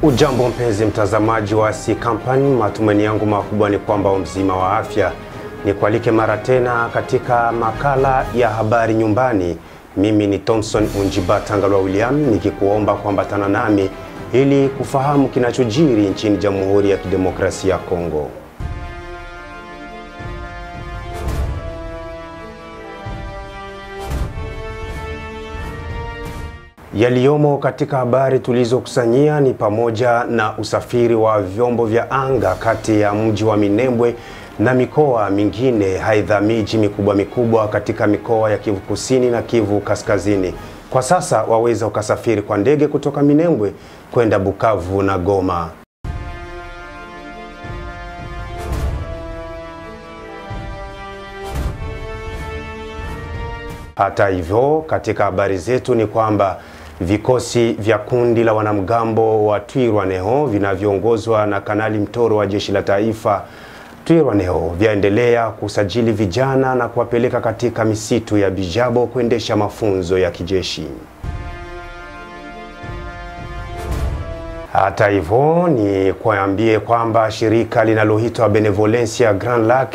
Ujambo mpenzi mtazamaji wa C Company, matumaini yangu makubwa ni kwamba mzima wa afya. Nikualike mara tena katika makala ya habari nyumbani. Mimi ni Thompson Unjibatangalwa William, nikikuomba kuambatana nami ili kufahamu kinachojiri nchini Jamhuri ya Kidemokrasia ya Kongo. Yaliyomo katika habari tulizokusanyia ni pamoja na usafiri wa vyombo vya anga kati ya mji wa Minembwe na mikoa mingine, aidha miji mikubwa katika mikoa ya Kivu Kusini na Kivu Kaskazini. Kwa sasa waweza ukasafiri kwa ndege kutoka Minembwe kwenda Bukavu na Goma. Hata hivyo, katika habari zetu ni kwamba vikosi vya kundi la wanamgambo wa Twirwaneho vinavyoongozwa na Kanali Mtoro wa jeshi la taifa Twirwaneho vyaendelea kusajili vijana na kuwapeleka katika misitu ya Bijabo kuendesha mafunzo ya kijeshi. Hata hivyo, ni kuambie kwamba shirika linaloitwa Benevolencia Grand Lac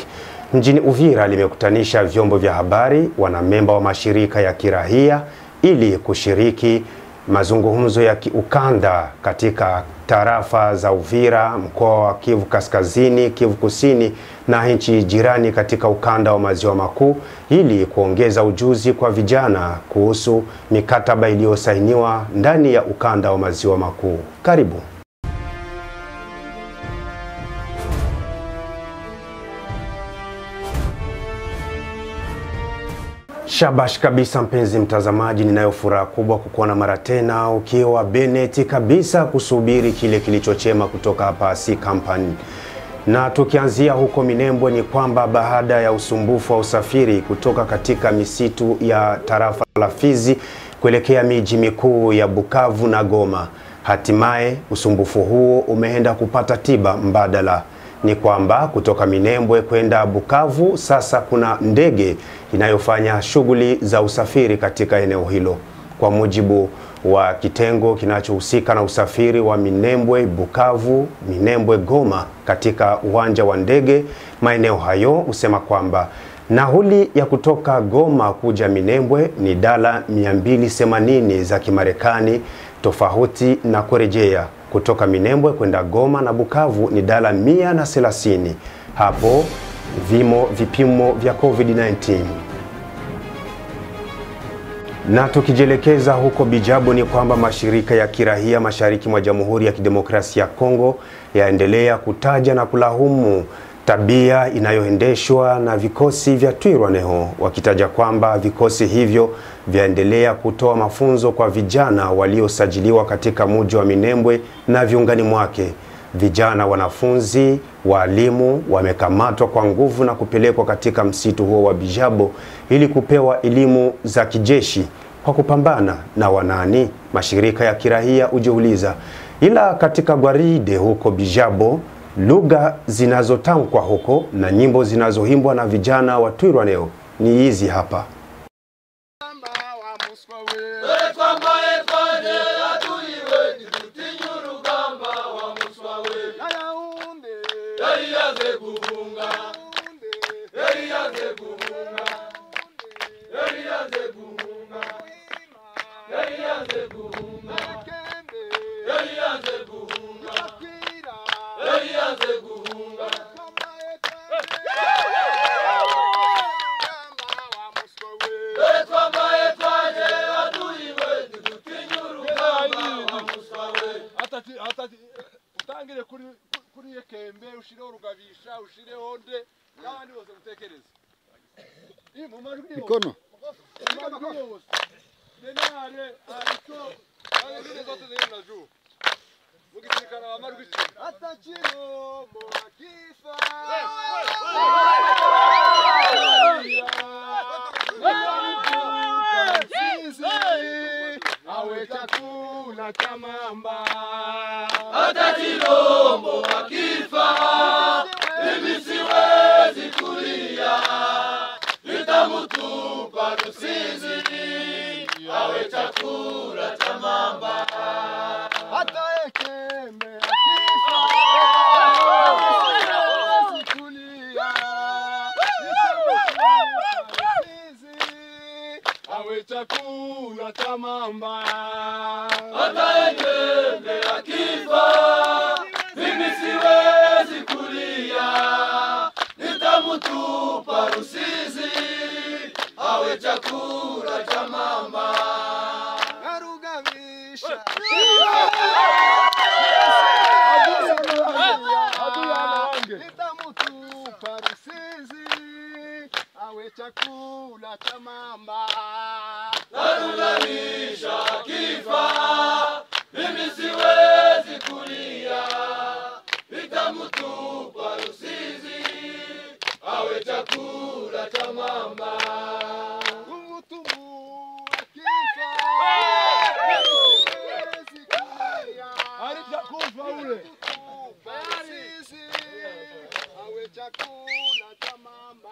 mjini Uvira limekutanisha vyombo vya habari, wanamemba wa mashirika ya kirahia ili kushiriki mazungumzo ya kiukanda katika tarafa za Uvira, mkoa wa Kivu Kaskazini, Kivu Kusini na nchi jirani katika ukanda wa maziwa makuu ili kuongeza ujuzi kwa vijana kuhusu mikataba iliyosainiwa ndani ya ukanda wa maziwa makuu. Karibu. Shabash kabisa mpenzi mtazamaji, ninayo furaha kubwa kukuona mara tena ukiwa Beneti kabisa kusubiri kile kilichochema kutoka hapa C Company. Na tukianzia huko Minembwe ni kwamba baada ya usumbufu wa usafiri kutoka katika misitu ya tarafa la Fizi kuelekea miji mikuu ya Bukavu na Goma, hatimaye usumbufu huo umeenda kupata tiba mbadala. Ni kwamba kutoka Minembwe kwenda Bukavu sasa kuna ndege inayofanya shughuli za usafiri katika eneo hilo. Kwa mujibu wa kitengo kinachohusika na usafiri wa Minembwe Bukavu, Minembwe Goma katika uwanja wa ndege maeneo hayo, usema kwamba nauli ya kutoka Goma kuja Minembwe ni dola 280 za Kimarekani, tofauti na kurejea kutoka Minembwe kwenda Goma na Bukavu ni dola 130. Hapo vimo vipimo vya COVID-19. Na tukijelekeza huko Bijabo ni kwamba mashirika ya kirahia mashariki mwa Jamhuri ya Kidemokrasia ya Kongo yaendelea kutaja na kulahumu tabia inayoendeshwa na vikosi vya Twirwaneho, wakitaja kwamba vikosi hivyo vyaendelea kutoa mafunzo kwa vijana waliosajiliwa katika mji wa Minembwe na viungani mwake. Vijana wanafunzi, walimu wamekamatwa kwa nguvu na kupelekwa katika msitu huo wa Bijabo ili kupewa elimu za kijeshi kwa kupambana na wanani. Mashirika ya kirahia ujiuliza, ila katika gwaride huko Bijabo lugha zinazotamkwa huko na nyimbo zinazoimbwa na vijana wa Twirwaneho ni hizi hapa. Utangire kuri yekembe ushire urugabisha ushire honde n'abandi bose gutekereza mu majwi mikono denare ariko abiri zote ziri naju mugisikana amajwi atachiro mokifa awe chakula cha mamba Atajirombo akifa, mimi siwezi kulia, nitamutupa Rusizi, awe chakula cha mamba. Hata ekembe awe chakula cha mamba. Hata jembe akifa, mimi siwezi kulia, nitamutupa Rusizi, awe chakula cha mamba. Narugamisha nitamutupa Rusizi, awe chakula cha mamba. Narugamisha akifa, mimi siwezi kulia, nitamutupa Rusizi, awe chakula cha mamba. Umutumu akifa, siwezi kulia. Alitakufa ule. Rusizi, awe chakula cha mamba.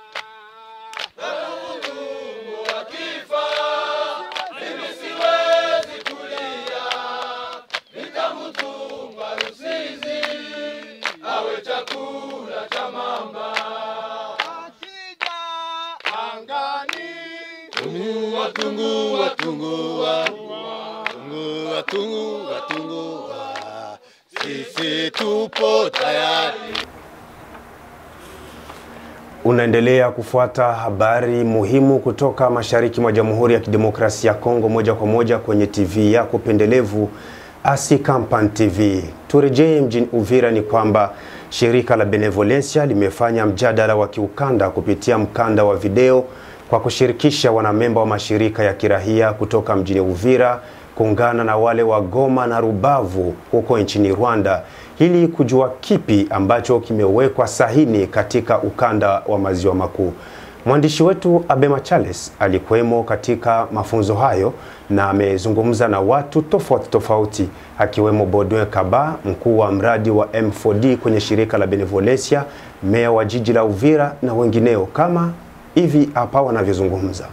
Umutumu akifa, mimi siwezi kulia, nitamutupa Rusizi, awe chakula cha mamba. Akija angani, Tungua, tungua, tungua, tungua, tungua, tungua, sisi tupo tayari. Unaendelea kufuata habari muhimu kutoka mashariki mwa Jamhuri ya Kidemokrasia ya Kongo moja kwa moja kwenye TV yako pendelevu ASI Kampan TV. Turejee mjini Uvira ni kwamba shirika la Benevolencia limefanya mjadala wa kiukanda kupitia mkanda wa video kwa kushirikisha wanamemba wa mashirika ya kirahia kutoka mjini Uvira kuungana na wale wa Goma na Rubavu huko nchini Rwanda ili kujua kipi ambacho kimewekwa sahini katika ukanda wa maziwa makuu. Mwandishi wetu Abema Charles alikuwemo katika mafunzo hayo na amezungumza na watu tofauti akiwemo Baudouin Kaba, mkuu wa mradi wa M4D kwenye shirika la Benevolencia, meya wa jiji la Uvira na wengineo, kama hivi hapa wanavyozungumza.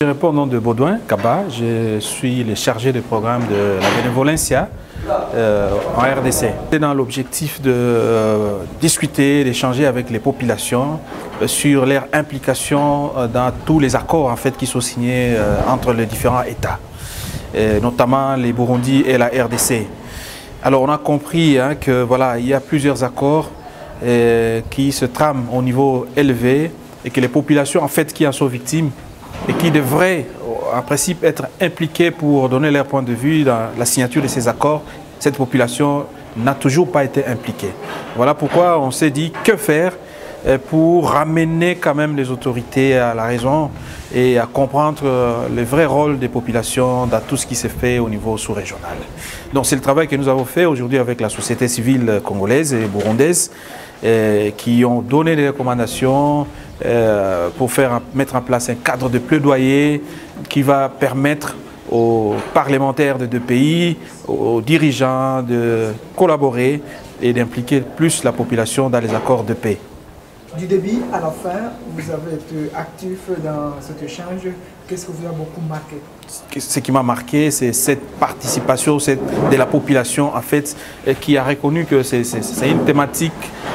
Je réponds au nom de Baudouin Kaba, je suis le chargé de programme de la Benevolencia en RDC. C'est dans l'objectif de discuter, d'échanger avec les populations sur leur implication dans tous les accords en fait, qui sont signés entre les différents États, notamment les Burundi et la RDC. Alors on a compris que voilà, il y a plusieurs accords qui se trament au niveau élevé et que les populations en fait, qui en sont victimes et qui devraient en principe être impliquées pour donner leur point de vue dans la signature de ces accords, cette population n'a toujours pas été impliquée. Voilà pourquoi on s'est dit que faire pour ramener quand même les autorités à la raison et à comprendre le vrai rôle des populations dans tout ce qui se fait au niveau sous-régional. Donc c'est le travail que nous avons fait aujourd'hui avec la société civile congolaise et burundaise qui ont donné des recommandations pour mettre en place un cadre de plaidoyer qui va permettre aux parlementaires de deux pays, aux dirigeants de collaborer et d'impliquer plus la population dans les accords de paix. Du début à la fin, vous avez été actif dans cet échange. Qu'est-ce que vous a beaucoup marqué? Ce qui m'a marqué, c'est cette participation de la population en fait, qui a reconnu que c'est une thématique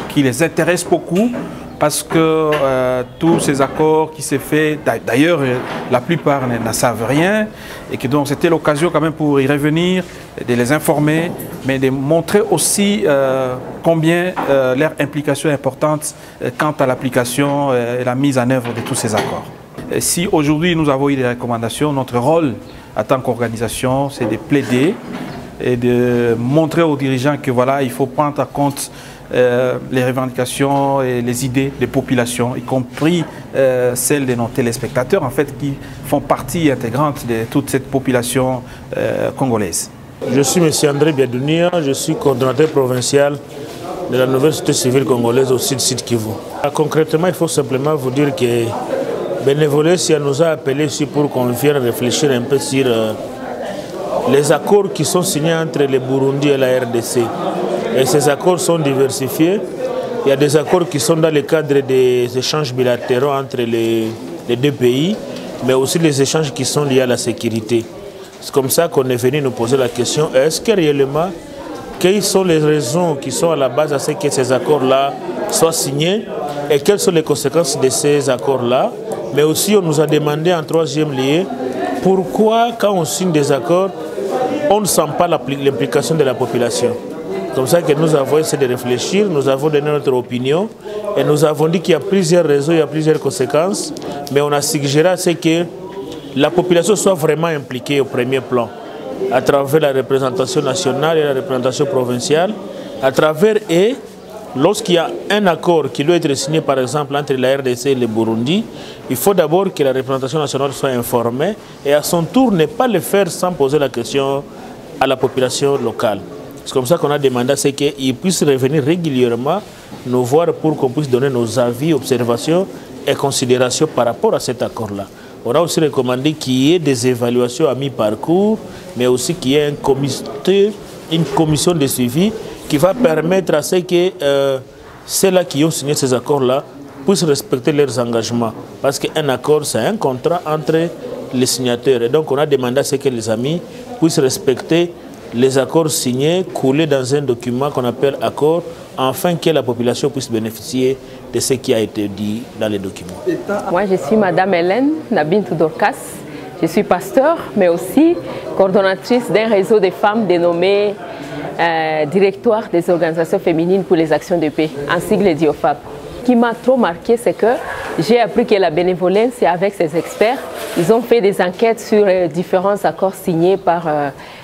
qui les intéresse beaucoup parce que tous ces accords qui se fait, d'ailleurs la plupart n'en savent rien et que donc c'était l'occasion quand même pour y revenir, de les informer, mais de montrer aussi combien leur implication est importante quant à l'application et la mise en œuvre de tous ces accords. Et si aujourd'hui nous avons eu des recommandations, notre rôle en tant qu'organisation, c'est de plaider et de montrer aux dirigeants que voilà, il faut prendre en compte les revendications et les idées des populations, y compris celles de nos téléspectateurs, en fait, qui font partie intégrante de toute cette population congolaise. Je suis M. André Biadounia, je suis coordonnateur provincial de la nouvelle société civile congolaise au Sud Kivu. Concrètement, il faut simplement vous dire que Benevolencia nous a appelé ici pour qu'on vienne réfléchir un peu sur les accords qui sont signés entre le Burundi et la RDC. Et ces accords sont diversifiés. Il y a des accords qui sont dans le cadre des échanges bilatéraux entre les deux pays, mais aussi les échanges qui sont liés à la sécurité. C'est comme ça qu'on est venu nous poser la question, est-ce que réellement, quelles sont les raisons qui sont à la base à ce que ces accords-là soient signés et quelles sont les conséquences de ces accords-là. Mais aussi, on nous a demandé en troisième lieu, pourquoi quand on signe des accords, on ne sent pas l'implication de la population. C'est comme ça que nous avons essayé de réfléchir, nous avons donné notre opinion et nous avons dit qu'il y a plusieurs raisons, il y a plusieurs conséquences, mais on a suggéré à ce que la population soit vraiment impliquée au premier plan, à travers la représentation nationale et la représentation provinciale, à travers et lorsqu'il y a un accord qui doit être signé par exemple entre la RDC et le Burundi, il faut d'abord que la représentation nationale soit informée et à son tour ne pas le faire sans poser la question à la population locale. C'est comme ça qu'on a demandé à ce qu'ils puissent revenir régulièrement nous voir pour qu'on puisse donner nos avis, observations et considérations par rapport à cet accord-là. On a aussi recommandé qu'il y ait des évaluations à mi-parcours, mais aussi qu'il y ait une commission de suivi qui va permettre à ce que ceux-là qui ont signé ces accords-là puissent respecter leurs engagements. Parce qu'un accord, c'est un contrat entre les signataires. Et donc, on a demandé à ce que les amis puissent respecter les accords signés, coulés dans un document qu'on appelle accord, afin que la population puisse bénéficier de ce qui a été dit dans les documents. Moi, je suis Madame Hélène Nabintou Dorcas. Je suis pasteur, mais aussi coordonnatrice d'un réseau de femmes dénommé Directoire des organisations féminines pour les actions de paix, en sigle DIOFAP. Ce qui m'a trop marqué, c'est que j'ai appris que la bénévolence, avec ses experts, ils ont fait des enquêtes sur différents accords signés par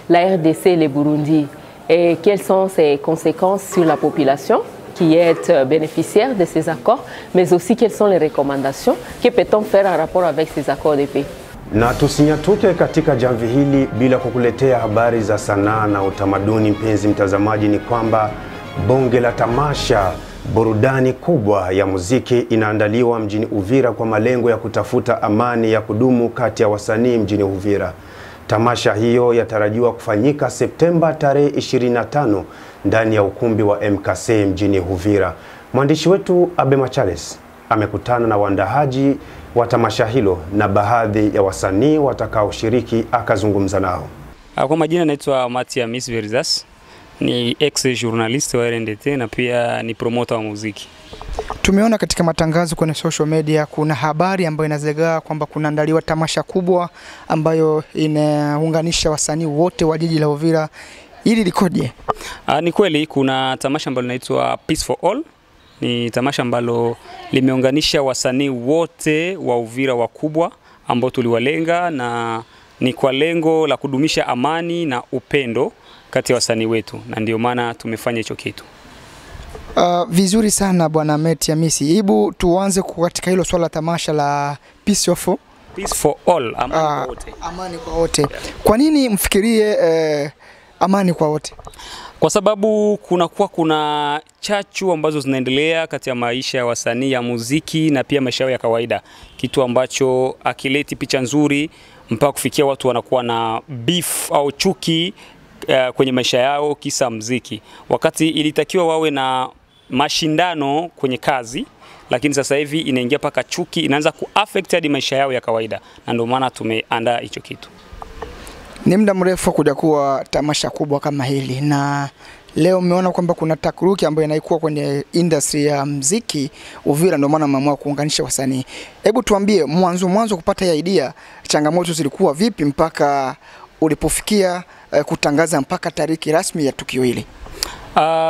la RDC et le Burundi. Et quelles sont ses conséquences sur la population qui est bénéficiaire de ces accords, mais aussi quelles sont les recommandations, que peut-on faire en rapport avec ces accords de paix. Na tusinyatuke katika jamvi hili bila kukuletea habari za sanaa na utamaduni. Mpenzi mtazamaji, ni kwamba bonge la tamasha, burudani kubwa ya muziki inaandaliwa mjini Uvira kwa malengo ya kutafuta amani ya kudumu kati ya wasanii mjini Uvira. Tamasha hiyo yatarajiwa kufanyika Septemba tarehe 25 ndani ya ukumbi wa MKC mjini Uvira. Mwandishi wetu Abema Charles amekutana na waandaaji wa tamasha hilo na baadhi ya wasanii watakaoshiriki akazungumza nao. Kwa majina naitwa Matia Miss Verzas, ni ex-journalist wa RNDT na pia ni promoter wa muziki. Tumeona katika matangazo kwenye social media kuna habari ambayo inazegaa kwamba kunaandaliwa tamasha kubwa ambayo inaunganisha wasanii wote wa jiji la Uvira. Hili likoje? Ni kweli kuna tamasha ambalo linaitwa Peace for All. Ni tamasha ambalo limeunganisha wasanii wote wa Uvira wakubwa ambao tuliwalenga, na ni kwa lengo la kudumisha amani na upendo kati ya wasanii wetu, na ndio maana tumefanya hicho kitu. Vizuri sana bwana Meti Amisi. Hebu tuanze katika hilo swala tamasha la Peace for All, amani kwa wote. Amani kwa wote. Yeah. Kwa nini mfikirie amani kwa wote? Kwa sababu kuna chachu ambazo zinaendelea kati ya maisha ya wasanii ya muziki na pia maisha ya kawaida. Kitu ambacho akileti picha nzuri mpaka kufikia watu wanakuwa na beef au chuki kwenye maisha yao kisa muziki. Wakati ilitakiwa wawe na mashindano kwenye kazi, lakini sasa hivi inaingia paka chuki, inaanza kuaffect hadi maisha yao ya kawaida. Na ndio maana tumeandaa hicho kitu. Ni muda mrefu kuja kuwa tamasha kubwa kama hili, na leo umeona kwamba kuna takuruki ambayo inaikuwa kwenye industry ya muziki Uvira, ndio maana mmeamua kuunganisha wasanii. Hebu tuambie mwanzo kupata ya idea, changamoto zilikuwa vipi mpaka ulipofikia kutangaza mpaka tariki rasmi ya tukio hili?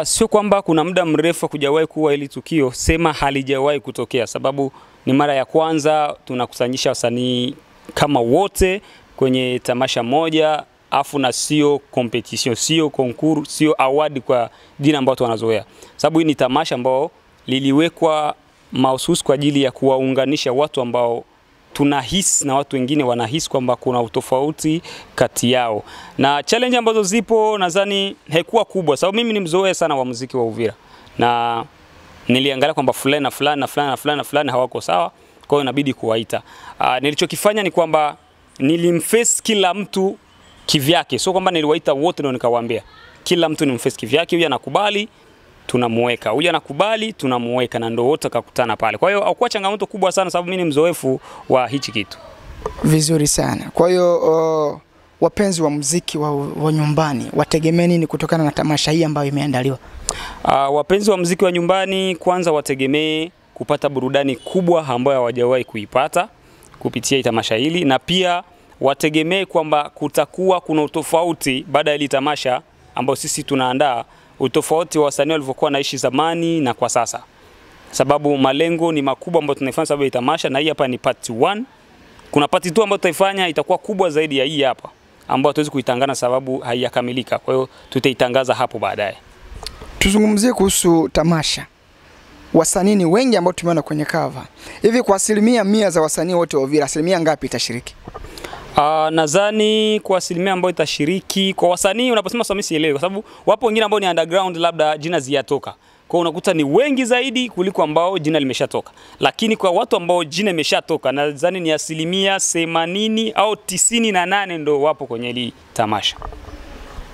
Sio kwamba kuna muda mrefu kujawahi kuwa hili tukio, sema halijawahi kutokea, sababu ni mara ya kwanza tunakusanyisha wasanii kama wote kwenye tamasha moja, afu na sio competition, sio concours, sio award kwa jina ambao wanazoea. Sababu hii ni tamasha ambao liliwekwa mahususi kwa ajili ya kuwaunganisha watu ambao tunahisi na watu wengine wanahisi kwamba kuna utofauti kati yao. Na challenge ambazo zipo nadhani haikuwa kubwa, sababu mimi ni mzoea sana wa muziki wa Uvira. Na niliangalia kwamba fulani hawako sawa, kwa hiyo inabidi kuwaita. Nilichokifanya ni kwamba nilimface kila mtu kivyake. Sio kwamba niliwaita wote ndio nikawaambia. Kila mtu ni mface kivyake, huyu anakubali tunamuweka, huyu anakubali tunamuweka, na ndio wote kakutana pale. Kwa hiyo hakuwa changamoto kubwa sana sababu mimi ni mzoefu wa hichi kitu. Vizuri sana. Kwa hiyo wapenzi wa muziki wa nyumbani wategemee nini kutokana na tamasha hii ambayo imeandaliwa? Wapenzi wa muziki wa nyumbani kwanza wategemee kupata burudani kubwa ambayo hawajawahi kuipata kupitia hii tamasha hili, na pia wategemee kwamba kutakuwa kuna utofauti baada ya hili tamasha ambao sisi tunaandaa, utofauti wa wasanii walivyokuwa naishi zamani na kwa sasa. Sababu malengo ni makubwa ambayo tunaifanya sababu ya tamasha, na hii hapa ni part 1. Kuna part 2 ambayo tutaifanya itakuwa kubwa zaidi ya hii hapa, ambayo hatuwezi kuitangaza sababu haijakamilika. Kwa hiyo tutaitangaza hapo baadaye. Tuzungumzie kuhusu tamasha. Wasanii ni wengi ambao tumeona kwenye cover. Hivi kwa 100% za wasanii wote wa Uvira, asilimia ngapi itashiriki? Nadhani kwa asilimia ambayo itashiriki, kwa wasanii unaposema sasa mimi sielewi, kwa sababu wapo wengine ambao ni underground labda jina ziyatoka. Kwa unakuta ni wengi zaidi kuliko ambao jina limeshatoka. Lakini kwa watu ambao jina limeshatoka nadhani ni asilimia 80 au 98 ndio wapo kwenye hili tamasha.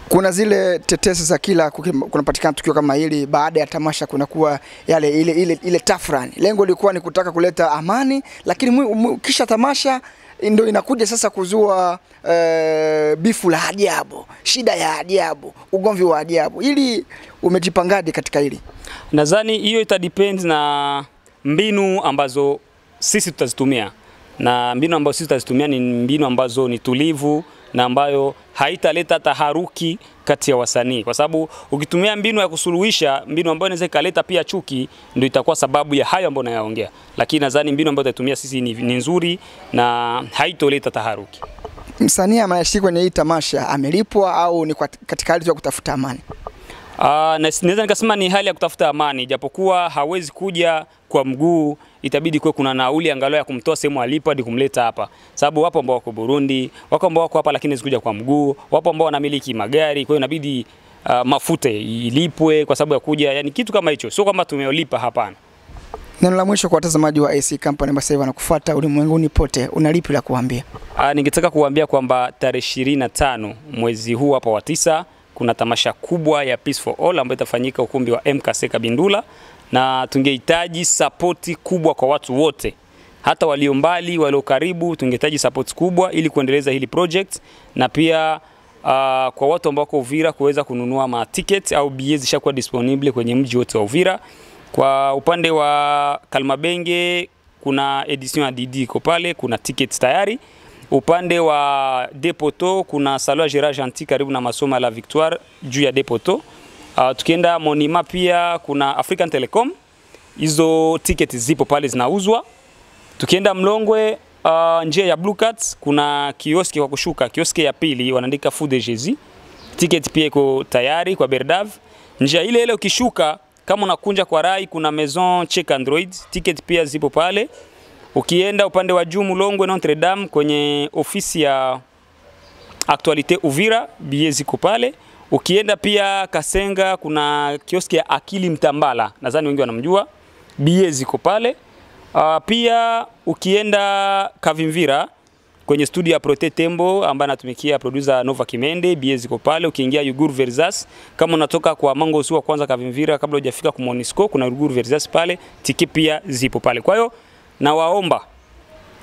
Kuna zile tetesi za kila kunapatikana tukio kama hili baada ya tamasha kunakuwa ile tafrani. Lengo lilikuwa ni kutaka kuleta amani, lakini kisha tamasha ndio inakuja sasa kuzua bifu la ajabu, shida ya ajabu, ugomvi wa ajabu. Ili umejipangaje katika hili? Nadhani hiyo itadepend na mbinu ambazo sisi tutazitumia. Na mbinu ambazo sisi tutazitumia ni mbinu ambazo ni tulivu na ambayo haitaleta taharuki kati ya wasanii, kwa sababu ukitumia mbinu ya kusuluhisha, mbinu ambayo inaweza ikaleta pia chuki, ndio itakuwa sababu ya hayo ambayo nayaongea. Lakini nadhani mbinu ambayo tutatumia sisi ni nzuri na haitoleta taharuki. Msanii anayeshiriki kwenye hii tamasha amelipwa au ni katika hali ya kutafuta amani? Naweza nikasema ni hali ya kutafuta amani, japokuwa hawezi kuja kwa mguu, itabidi kuwe kuna nauli angalau ya kumtoa sehemu alipo hadi kumleta hapa. Sababu wapo ambao wako Burundi, wako ambao wako hapa lakini zikuja kwa mguu, wapo ambao wanamiliki magari, kwa hiyo inabidi mafuta ilipwe kwa sababu ya kuja, yani kitu kama hicho. Sio kwamba tumelipa, hapana. Neno la mwisho kwa watazamaji wa AC Company ambao sasa wanakufuata ulimwenguni pote, unalipi la kuambia? Ningetaka kuambia kwamba tarehe 25 mwezi huu hapa wa 9 kuna tamasha kubwa ya Peace for All ambayo itafanyika ukumbi wa MKC Kabindula, na tungehitaji support kubwa kwa watu wote, hata walio mbali, walio karibu. Tungehitaji support kubwa ili kuendeleza hili project, na pia kwa watu ambao wako Uvira kuweza kununua ma tickets au billets zishakuwa disponible kwenye mji wote wa Uvira. Kwa upande wa Kalmabenge kuna edition ya DD iko pale, kuna tickets tayari. Upande wa Depoto kuna Salon Gérard Gentil karibu na masomo ya la Victoire juu ya Depoto. Tukienda Monima pia kuna African Telecom, hizo tickets zipo pale zinauzwa. Tukienda Mlongwe njia ya Blue Cats kuna kioski kwa kushuka, kioski ya pili wanaandika Food de Jésus. Ticket pia iko tayari kwa Berdav. Njia ile ukishuka kama unakunja kwa Rai kuna Maison Check Android, ticket pia zipo pale. Ukienda upande wa juu Mlongwe Notre Dame kwenye ofisi ya Actualité Uvira, billets ziko pale. Ukienda pia Kasenga kuna kioski ya Akili Mtambala, nadhani wengi wanamjua, billets ziko pale. Pia ukienda Kavimvira kwenye studio ya Prote Tembo ambaye anatumikia producer Nova Kimende, billets ziko pale. Ukiingia Yugur Versas kama unatoka kwa Mango Usu wa kwanza Kavimvira kabla hujafika kwa Monisco kuna Yugur Versas pale, tiketi pia zipo pale. Kwa hiyo na waomba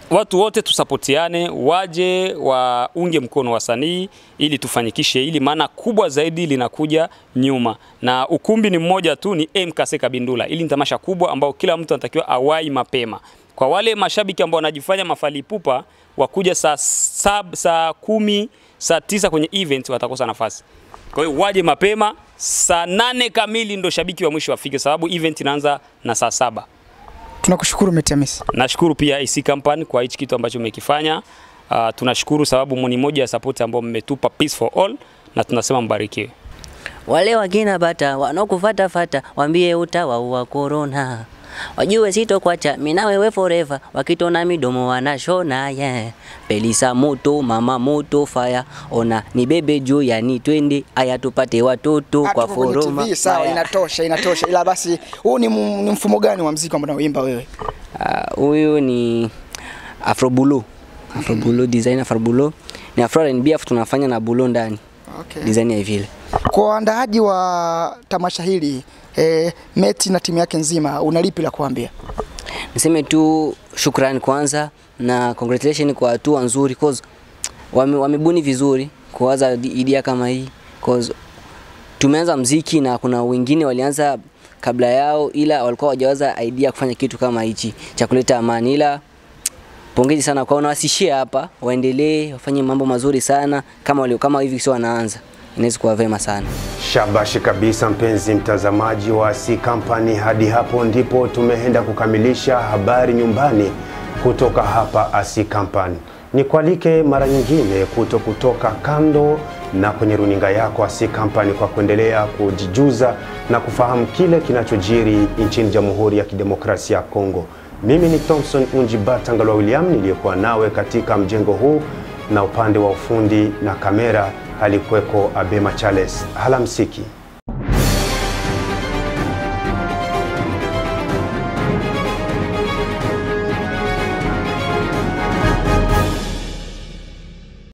watu wote tusapotiane, waje waunge mkono wasanii ili tufanyikishe ili, maana kubwa zaidi linakuja nyuma, na ukumbi ni mmoja tu, ni MKC Kabindula. Ili ni tamasha kubwa ambao kila mtu anatakiwa awai mapema. Kwa wale mashabiki ambao wanajifanya mafalipupa wakuja saa 10, saa 9 kwenye event watakosa nafasi. Kwa hiyo waje mapema, saa 8 kamili ndo shabiki wa mwisho afike, sababu event inaanza na saa 7. Tunakushukuru Metiamisi. Nashukuru pia AC Company kwa hichi kitu ambacho mmekifanya. Tunashukuru sababu ni moja ya support ambao mmetupa Peace for All, na tunasema mbarikiwe. Wale wakina bata wanakufuata fata waambie utawaua corona. Wajue sitokuacha mimi na wewe forever, wakitona midomo wanashona yeah. Pelisa moto mama moto fire, ona ni bebe juu yani twende aya tupate watoto kwa foroma. Sawa, inatosha. Ila basi huu ni mfumo gani wa muziki ambao unaimba wewe? Huyu ni Afrobulo. Afrobulo design Afrobulo ni Afro R&B afu tunafanya na bulo ndani. Okay. Design ya vile. Kwa waandaaji wa tamasha hili, Meti na timu yake nzima, unalipi la kuambia? Niseme tu shukrani kwanza na congratulations kwa hatua nzuri cause wamebuni vizuri kuanza idea kama hii cause tumeanza mziki na kuna wengine walianza kabla yao ila walikuwa hawajawaza idea kufanya kitu kama hichi cha kuleta amani, ila pongezi sana kwa wanawasishia hapa, waendelee wafanye mambo mazuri sana kama hivi sio wanaanza. Inaweza kuwa vema sana. Shabashi kabisa mpenzi mtazamaji wa C Company, hadi hapo ndipo tumeenda kukamilisha habari nyumbani kutoka hapa C Company. Nikualike mara nyingine kutoka kando na kwenye runinga yako C Company kwa kuendelea kujijuza na kufahamu kile kinachojiri nchini Jamhuri ya Kidemokrasia ya Kongo. Mimi ni Thompson Unjibatangalwa William niliyekuwa nawe katika mjengo huu, na upande wa ufundi na kamera alikuweko Abema Charles. Halamsiki.